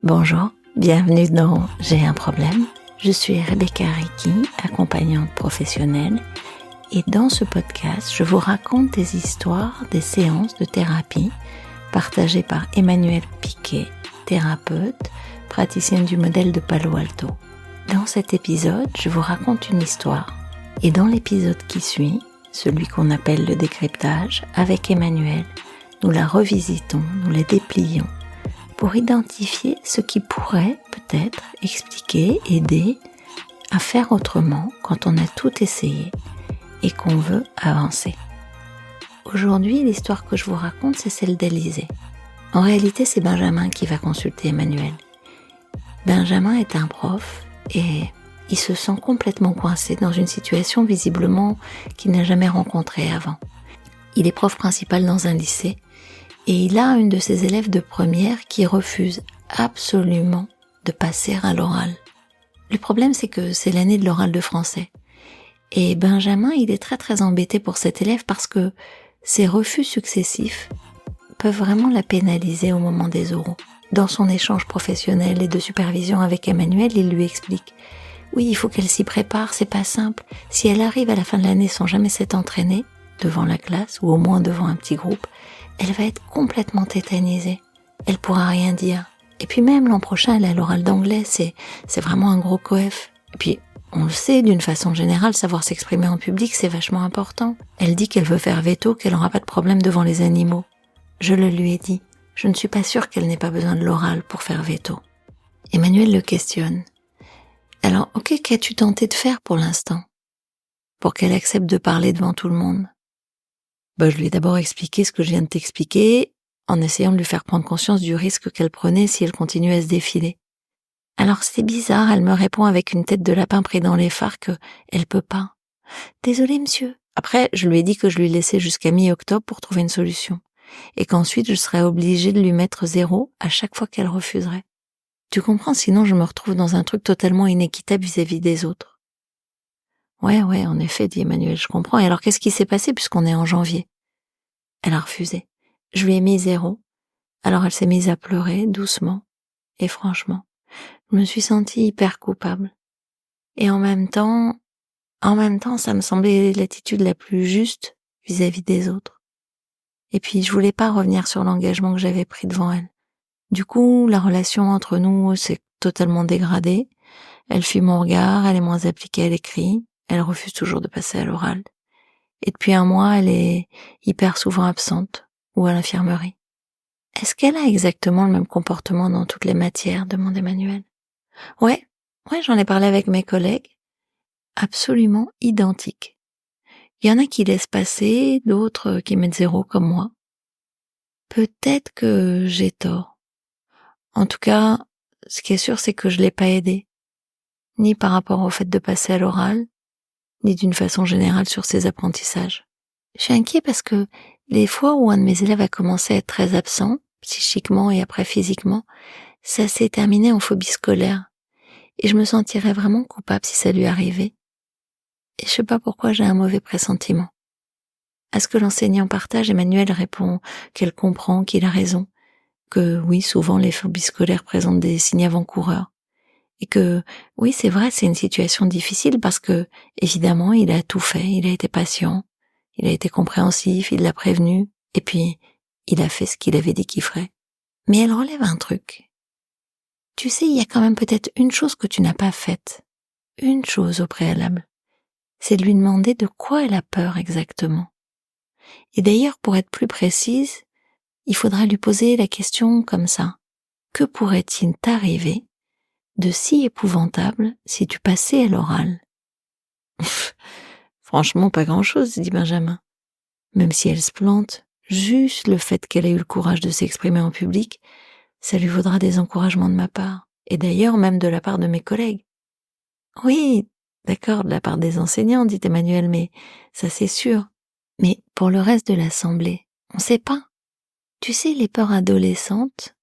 Bonjour, bienvenue dans J'ai un problème. Je suis Rebecca Ricci, accompagnante professionnelle, et dans ce podcast, je vous raconte des histoires, des séances de thérapie partagées par Emmanuelle Piquet, thérapeute, praticienne du modèle de Palo Alto. Dans cet épisode, je vous raconte une histoire, et dans l'épisode qui suit, celui qu'on appelle le décryptage, avec Emmanuelle, nous la revisitons, nous la déplions, pour identifier ce qui pourrait peut-être expliquer, aider à faire autrement quand on a tout essayé et qu'on veut avancer. Aujourd'hui, l'histoire que je vous raconte, c'est celle d'Élisée. En réalité, c'est Benjamin qui va consulter Emmanuelle. Benjamin est un prof et il se sent complètement coincé dans une situation visiblement qu'il n'a jamais rencontrée avant. Il est prof principal dans un lycée et il a une de ses élèves de première qui refuse absolument de passer à l'oral. Le problème, c'est que c'est l'année de l'oral de français. Et Benjamin, il est très embêté pour cet élève parce que ses refus successifs peuvent vraiment la pénaliser au moment des oraux. Dans son échange professionnel et de supervision avec Emmanuelle, il lui explique « Oui, il faut qu'elle s'y prépare, c'est pas simple. Si elle arrive à la fin de l'année sans jamais s'être entraînée, devant la classe ou au moins devant un petit groupe, elle va être complètement tétanisée. Elle pourra rien dire. Et puis même l'an prochain, elle a l'oral d'anglais, c'est vraiment un gros coef. Et puis, on le sait, d'une façon générale, savoir s'exprimer en public, c'est vachement important. Elle dit qu'elle veut faire veto, qu'elle n'aura pas de problème devant les animaux. Je le lui ai dit. Je ne suis pas sûre qu'elle n'ait pas besoin de l'oral pour faire veto. Emmanuelle le questionne. Alors, ok, qu'as-tu tenté de faire pour l'instant? Pour qu'elle accepte de parler devant tout le monde? Je lui ai d'abord expliqué ce que je viens de t'expliquer, en essayant de lui faire prendre conscience du risque qu'elle prenait si elle continuait à se défiler. Alors c'est bizarre, elle me répond avec une tête de lapin pris dans les phares que elle peut pas. Désolée monsieur. Après, je lui ai dit que je lui laissais jusqu'à mi-octobre pour trouver une solution, et qu'ensuite je serais obligée de lui mettre 0 à chaque fois qu'elle refuserait. Tu comprends, sinon je me retrouve dans un truc totalement inéquitable vis-à-vis des autres. Ouais, en effet, dit Emmanuelle, je comprends. Et alors qu'est-ce qui s'est passé puisqu'on est en janvier? Elle a refusé. Je lui ai mis 0. Alors elle s'est mise à pleurer, doucement. Et franchement, je me suis sentie hyper coupable. Et en même temps, ça me semblait l'attitude la plus juste vis-à-vis des autres. Et puis, je voulais pas revenir sur l'engagement que j'avais pris devant elle. Du coup, la relation entre nous s'est totalement dégradée. Elle fuit mon regard, elle est moins appliquée à l'écrit, elle refuse toujours de passer à l'oral. Et depuis un mois, elle est hyper souvent absente ou à l'infirmerie. Est-ce qu'elle a exactement le même comportement dans toutes les matières? Demande Emmanuelle. Ouais, j'en ai parlé avec mes collègues. Absolument identique. Il y en a qui laissent passer, d'autres qui mettent 0 comme moi. Peut-être que j'ai tort. En tout cas, ce qui est sûr, c'est que je l'ai pas aidée. Ni par rapport au fait de passer à l'oral, ni d'une façon générale sur ses apprentissages. Je suis inquiet parce que les fois où un de mes élèves a commencé à être très absent, psychiquement et après physiquement, ça s'est terminé en phobie scolaire. Et je me sentirais vraiment coupable si ça lui arrivait. Et je sais pas pourquoi j'ai un mauvais pressentiment. À ce que l'enseignant partage, Emmanuelle répond qu'elle comprend, qu'il a raison, que oui, souvent les phobies scolaires présentent des signes avant-coureurs. Et que, oui, c'est vrai, c'est une situation difficile parce que, évidemment, il a tout fait, il a été patient, il a été compréhensif, il l'a prévenu, et puis, il a fait ce qu'il avait dit qu'il ferait. Mais elle relève un truc. Tu sais, il y a quand même peut-être une chose que tu n'as pas faite. Une chose au préalable. C'est de lui demander de quoi elle a peur exactement. Et d'ailleurs, pour être plus précise, il faudra lui poser la question comme ça. Que pourrait-il t'arriver de si épouvantable si tu passais à l'oral? Franchement, pas grand-chose, dit Benjamin. Même si elle se plante, juste le fait qu'elle ait eu le courage de s'exprimer en public, ça lui vaudra des encouragements de ma part. Et d'ailleurs, même de la part de mes collègues. Oui, d'accord, de la part des enseignants, dit Emmanuelle, mais ça c'est sûr. Mais pour le reste de l'assemblée, on sait pas. Tu sais, les peurs adolescentes,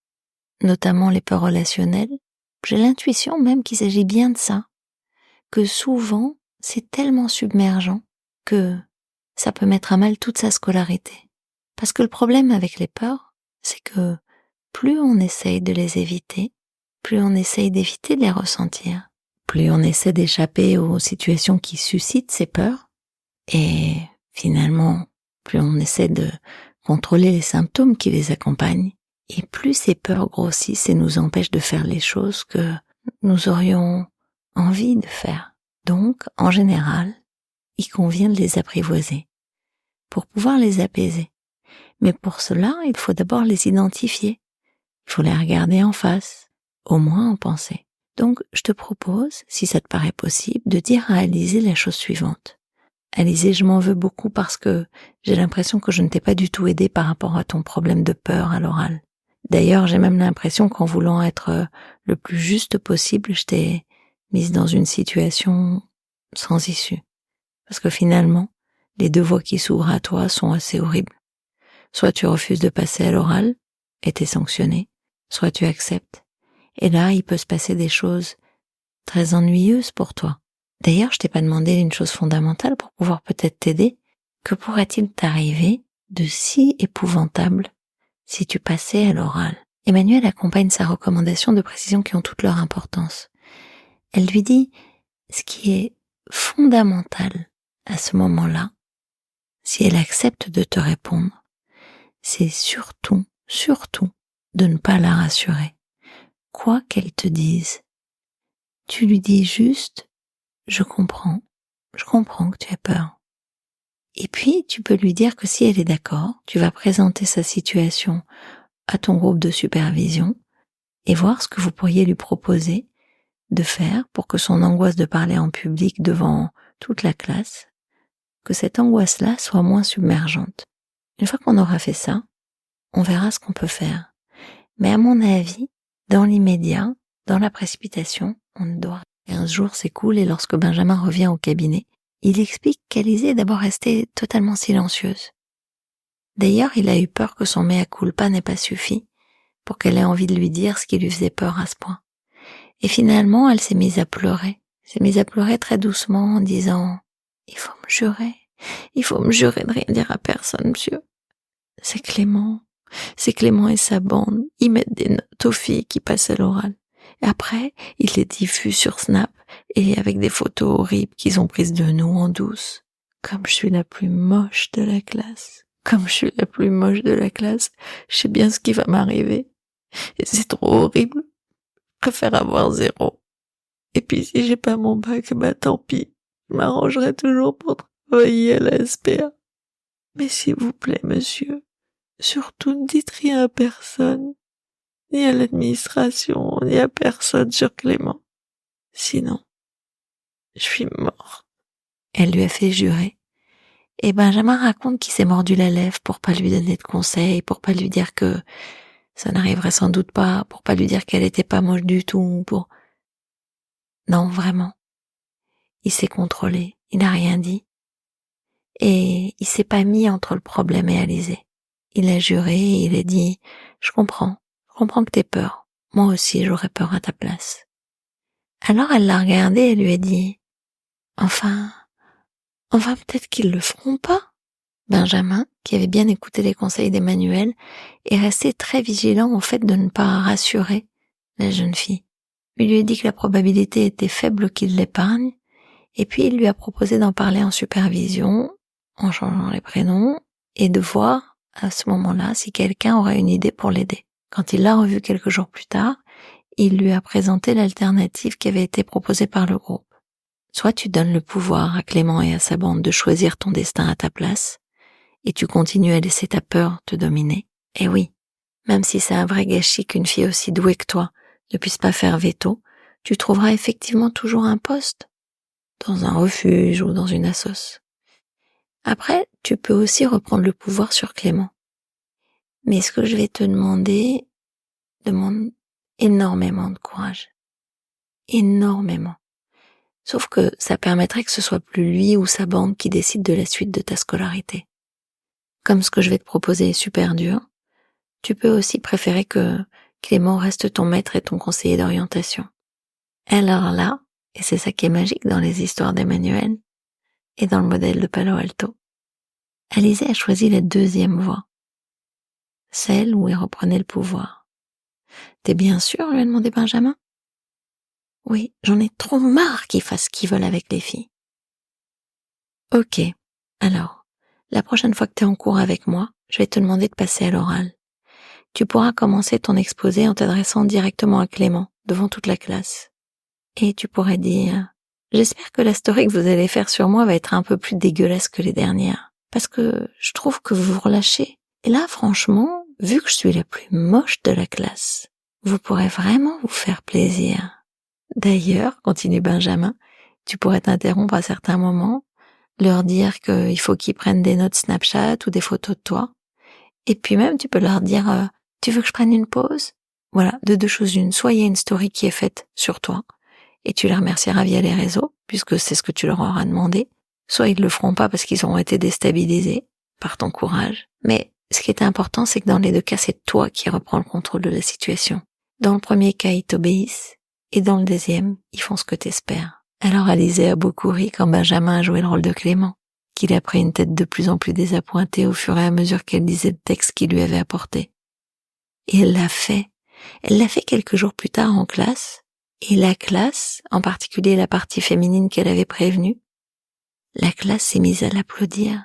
notamment les peurs relationnelles, j'ai l'intuition même qu'il s'agit bien de ça. Que souvent, c'est tellement submergent que ça peut mettre à mal toute sa scolarité. Parce que le problème avec les peurs, c'est que plus on essaye de les éviter, plus on essaye d'éviter de les ressentir, plus on essaie d'échapper aux situations qui suscitent ces peurs, et finalement, plus on essaie de contrôler les symptômes qui les accompagnent, et plus ces peurs grossissent et nous empêchent de faire les choses que nous aurions envie de faire. Donc, en général, il convient de les apprivoiser pour pouvoir les apaiser. Mais pour cela, il faut d'abord les identifier. Il faut les regarder en face, au moins en pensée. Donc, je te propose, si ça te paraît possible, de dire à Alizée la chose suivante. Alizée, je m'en veux beaucoup parce que j'ai l'impression que je ne t'ai pas du tout aidé par rapport à ton problème de peur à l'oral. D'ailleurs, j'ai même l'impression qu'en voulant être le plus juste possible, je t'ai mise dans une situation sans issue. Parce que finalement, les deux voies qui s'ouvrent à toi sont assez horribles. Soit tu refuses de passer à l'oral et t'es sanctionné, soit tu acceptes. Et là, il peut se passer des choses très ennuyeuses pour toi. D'ailleurs, je t'ai pas demandé une chose fondamentale pour pouvoir peut-être t'aider. Que pourrait-il t'arriver de si épouvantable si tu passais à l'oral? Emmanuelle accompagne sa recommandation de précision qui ont toute leur importance. Elle lui dit ce qui est fondamental à ce moment-là, si elle accepte de te répondre, c'est surtout de ne pas la rassurer. Quoi qu'elle te dise, tu lui dis juste « je comprends que tu as peur ». Et puis, tu peux lui dire que si elle est d'accord, tu vas présenter sa situation à ton groupe de supervision et voir ce que vous pourriez lui proposer de faire pour que son angoisse de parler en public devant toute la classe, que cette angoisse-là soit moins submergente. Une fois qu'on aura fait ça, on verra ce qu'on peut faire. Mais à mon avis, dans l'immédiat, dans la précipitation, on ne doit. 15 jours s'écoulent et lorsque Benjamin revient au cabinet, il explique qu'Alizée est d'abord restée totalement silencieuse. D'ailleurs, il a eu peur que son mea culpa n'ait pas suffi pour qu'elle ait envie de lui dire ce qui lui faisait peur à ce point. Et finalement, elle s'est mise à pleurer. Très doucement en disant « Il faut me jurer de rien dire à personne, monsieur. C'est Clément et sa bande, ils mettent des notes aux filles qui passent à l'oral. Et après, ils les diffusent sur Snap et avec des photos horribles qu'ils ont prises de nous en douce. Comme je suis la plus moche de la classe, je sais bien ce qui va m'arriver. Et c'est trop horrible. Je préfère avoir 0. Et puis si j'ai pas mon bac, bah tant pis. Je m'arrangerai toujours pour travailler à la SPA. Mais s'il vous plaît, monsieur, surtout ne dites rien à personne, ni à l'administration, ni à personne sur Clément. Sinon, je suis mort. » Elle lui a fait jurer. Et Benjamin raconte qu'il s'est mordu la lèvre pour pas lui donner de conseils, pour pas lui dire que ça n'arriverait sans doute pas, pour pas lui dire qu'elle était pas moche du tout, pour... Non, vraiment. Il s'est contrôlé, il n'a rien dit. Et il s'est pas mis entre le problème et Alizée. Il a juré et il a dit « Je comprends que t'aies peur. Moi aussi, j'aurais peur à ta place. » Alors elle l'a regardé et lui a dit « Enfin, peut-être qu'ils le feront pas. » Benjamin, qui avait bien écouté les conseils d'Emmanuelle, est resté très vigilant au fait de ne pas rassurer la jeune fille. Il lui a dit que la probabilité était faible qu'il l'épargne, et puis il lui a proposé d'en parler en supervision, en changeant les prénoms, et de voir à ce moment-là si quelqu'un aurait une idée pour l'aider. Quand il l'a revu quelques jours plus tard, il lui a présenté l'alternative qui avait été proposée par le groupe. Soit tu donnes le pouvoir à Clément et à sa bande de choisir ton destin à ta place, et tu continues à laisser ta peur te dominer. Et oui, même si c'est un vrai gâchis qu'une fille aussi douée que toi ne puisse pas faire veto, tu trouveras effectivement toujours un poste, dans un refuge ou dans une assoce. Après, tu peux aussi reprendre le pouvoir sur Clément. Mais ce que je vais te demander demande énormément de courage. Énormément. Sauf que ça permettrait que ce soit plus lui ou sa bande qui décide de la suite de ta scolarité. Comme ce que je vais te proposer est super dur, tu peux aussi préférer que Clément reste ton maître et ton conseiller d'orientation. Alors là, et c'est ça qui est magique dans les histoires d'Emmanuelle et dans le modèle de Palo Alto, Alizée a choisi la deuxième voie, celle où il reprenait le pouvoir. T'es bien sûr, lui a demandé Benjamin. Oui, j'en ai trop marre qu'ils fassent ce qu'ils veulent avec les filles. Ok, alors, la prochaine fois que t'es en cours avec moi, je vais te demander de passer à l'oral. Tu pourras commencer ton exposé en t'adressant directement à Clément, devant toute la classe. Et tu pourrais dire, j'espère que la story que vous allez faire sur moi va être un peu plus dégueulasse que les dernières. Parce que je trouve que vous vous relâchez. Et là, franchement, vu que je suis la plus moche de la classe, vous pourrez vraiment vous faire plaisir. D'ailleurs, continue Benjamin, tu pourrais t'interrompre à certains moments, leur dire qu'il faut qu'ils prennent des notes Snapchat ou des photos de toi. Et puis même, tu peux leur dire, tu veux que je prenne une pause? Voilà, de deux choses une. Soit il y a une story qui est faite sur toi, et tu les remercieras via les réseaux, puisque c'est ce que tu leur auras demandé. Soit ils le feront pas parce qu'ils auront été déstabilisés par ton courage. Mais ce qui est important, c'est que dans les deux cas, c'est toi qui reprends le contrôle de la situation. Dans le premier cas, ils t'obéissent, et dans le deuxième, ils font ce que t'espères. Alors Alizée a beaucoup ri quand Benjamin a joué le rôle de Clément, qu'il a pris une tête de plus en plus désappointée au fur et à mesure qu'elle lisait le texte qu'il lui avait apporté. Et elle l'a fait. Elle l'a fait quelques jours plus tard en classe, et la classe, en particulier la partie féminine qu'elle avait prévenue, la classe s'est mise à l'applaudir,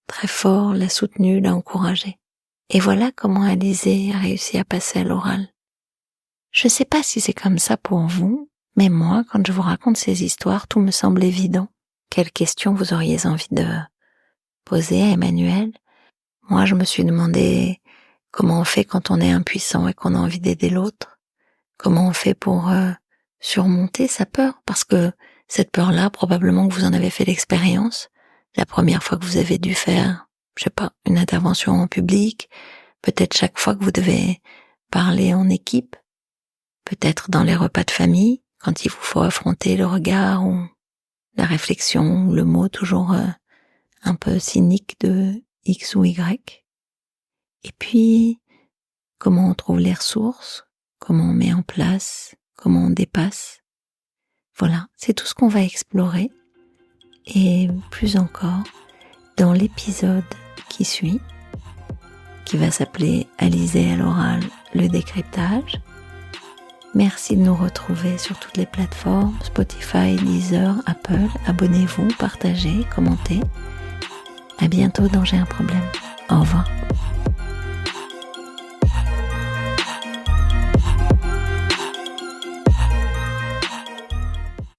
très fort, l'a soutenue, l'a encouragée. Et voilà comment Alizée a réussi à passer à l'oral. Je sais pas si c'est comme ça pour vous, mais moi, quand je vous raconte ces histoires, tout me semble évident. Quelles questions vous auriez envie de poser à Emmanuel? Moi, je me suis demandé comment on fait quand on est impuissant et qu'on a envie d'aider l'autre. Comment on fait pour surmonter sa peur? Parce que cette peur-là, probablement que vous en avez fait l'expérience. La première fois que vous avez dû faire, je sais pas, une intervention en public, peut-être chaque fois que vous devez parler en équipe, peut-être dans les repas de famille, quand il vous faut affronter le regard ou la réflexion ou le mot toujours un peu cynique de X ou Y. Et puis, comment on trouve les ressources, comment on met en place, comment on dépasse. Voilà, c'est tout ce qu'on va explorer. Et plus encore, dans l'épisode qui suit, qui va s'appeler Alizée à l'oral, le décryptage. Merci de nous retrouver sur toutes les plateformes, Spotify, Deezer, Apple. Abonnez-vous, partagez, commentez. À bientôt dans J'ai un problème. Au revoir.